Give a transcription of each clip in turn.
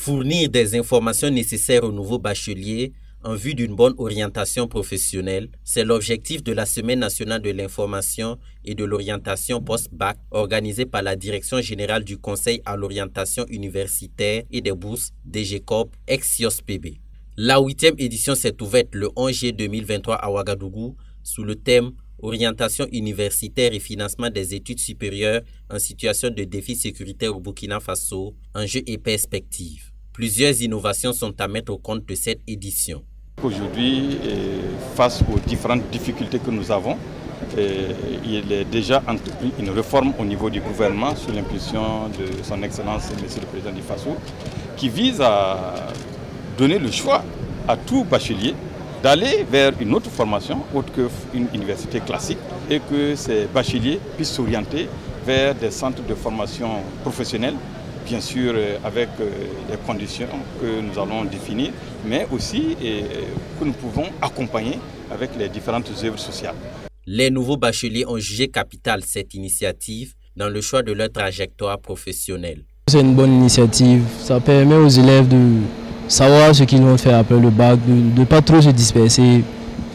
Fournir des informations nécessaires aux nouveaux bacheliers en vue d'une bonne orientation professionnelle, c'est l'objectif de la Semaine nationale de l'information et de l'orientation post-bac organisée par la Direction générale du Conseil à l'orientation universitaire et des bourses DGCOP ex-CIOSPB. La 8e édition s'est ouverte le 11 juillet 2023 à Ouagadougou sous le thème Orientation universitaire et financement des études supérieures en situation de défi sécuritaire au Burkina Faso, enjeux et perspectives. Plusieurs innovations sont à mettre au compte de cette édition. Aujourd'hui, face aux différentes difficultés que nous avons, il est déjà entrepris une réforme au niveau du gouvernement sous l'impulsion de son Excellence Monsieur le Président du Faso, qui vise à donner le choix à tout bachelier d'aller vers une autre formation autre qu'une université classique et que ces bacheliers puissent s'orienter vers des centres de formation professionnelle, bien sûr avec les conditions que nous allons définir, mais aussi que nous pouvons accompagner avec les différentes œuvres sociales. Les nouveaux bacheliers ont jugé capitale cette initiative dans le choix de leur trajectoire professionnelle. C'est une bonne initiative, ça permet aux élèves de savoir ce qu'ils vont faire après le bac, de ne pas trop se disperser,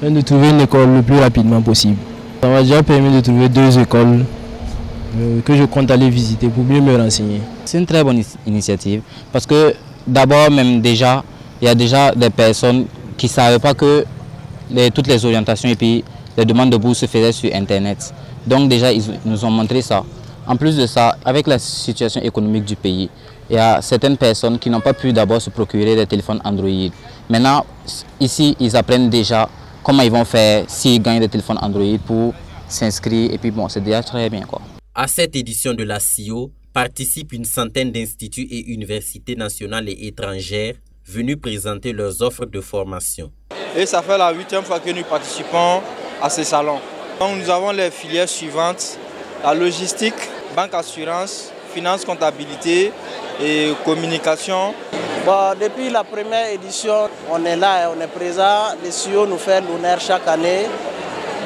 de trouver une école le plus rapidement possible. Ça m'a déjà permis de trouver 2 écoles que je compte aller visiter pour mieux me renseigner. C'est une très bonne initiative parce que d'abord même déjà, il y a déjà des personnes qui ne savaient pas que toutes les orientations et puis les demandes de bourse se faisaient sur Internet. Donc déjà, ils nous ont montré ça. En plus de ça, avec la situation économique du pays, il y a certaines personnes qui n'ont pas pu d'abord se procurer des téléphones Android. Maintenant, ici, ils apprennent déjà comment ils vont faire s'ils gagnent des téléphones Android pour s'inscrire. Et puis bon, c'est déjà très bien, quoi. À cette édition de la CIO participent une centaine d'instituts et universités nationales et étrangères venus présenter leurs offres de formation. Et ça fait la 8e fois que nous participons à ces salons. Donc nous avons les filières suivantes: la logistique, banque assurance, finance comptabilité et communication. Bon, depuis la première édition, on est là, on est présent. Le CIO nous fait l'honneur chaque année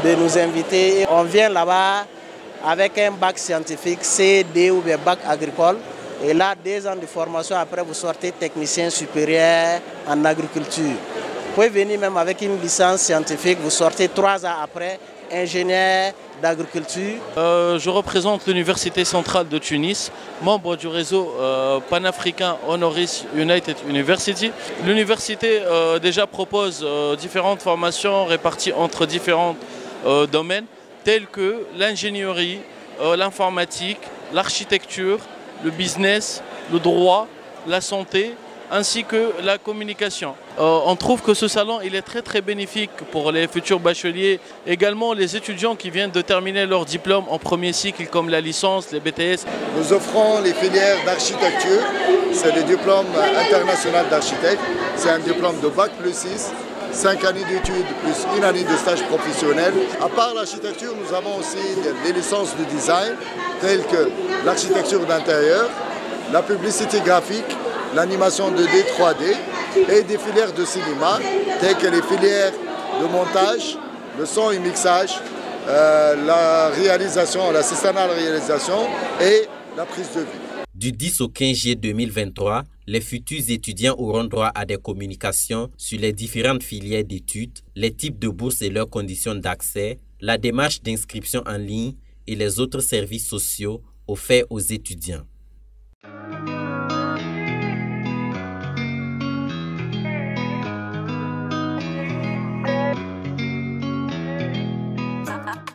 de nous inviter. On vient là-bas avec un bac scientifique, CD ou bien bac agricole. Et là, 2 ans de formation, après vous sortez technicien supérieur en agriculture. Vous pouvez venir même avec une licence scientifique, vous sortez 3 ans après, ingénieur d'agriculture. Je représente l'Université centrale de Tunis, membre du réseau panafricain Honoris United University. L'université déjà propose différentes formations réparties entre différents domaines tels que l'ingénierie, l'informatique, l'architecture, le business, le droit, la santé, ainsi que la communication. On trouve que ce salon il est très bénéfique pour les futurs bacheliers, également les étudiants qui viennent de terminer leur diplôme en premier cycle comme la licence, les BTS. Nous offrons les filières d'architecture, c'est le diplôme international d'architecte, c'est un diplôme de Bac plus 6, 5 années d'études plus 1 année de stage professionnel. À part l'architecture, nous avons aussi des licences de design telles que l'architecture d'intérieur, la publicité graphique, l'animation 2D, 3D et des filières de cinéma telles que les filières de montage, le son et mixage, la réalisation, l'assistance à la réalisation et la prise de vue. Du 10 au 15 juillet 2023, les futurs étudiants auront droit à des communications sur les différentes filières d'études, les types de bourses et leurs conditions d'accès, la démarche d'inscription en ligne et les autres services sociaux offerts aux étudiants.